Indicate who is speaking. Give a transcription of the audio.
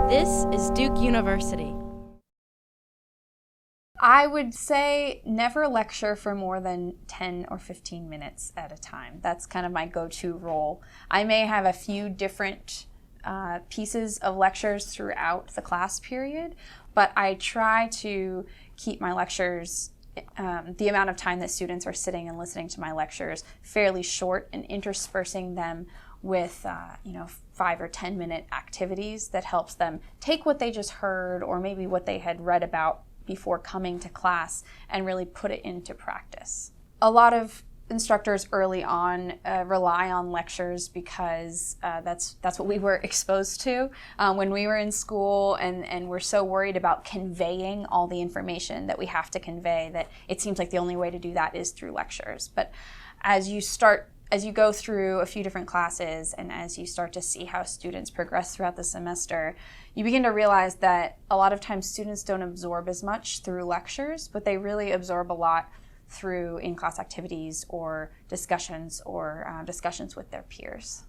Speaker 1: This is Duke University.
Speaker 2: I would say never lecture for more than 10 or 15 minutes at a time. That's kind of my go-to role. I may have a few different pieces of lectures throughout the class period, but I try to keep my lectures, the amount of time that students are sitting and listening to my lectures, fairly short, and interspersing them with 5 or 10 minute activities that helps them take what they just heard or maybe what they had read about before coming to class and really put it into practice. A lot of instructors early on rely on lectures because that's what we were exposed to when we were in school, and we're so worried about conveying all the information that we have to convey that it seems like the only way to do that is through lectures. But as you go through a few different classes and as you start to see how students progress throughout the semester, you begin to realize that a lot of times students don't absorb as much through lectures, but they really absorb a lot through in-class activities or discussions with their peers.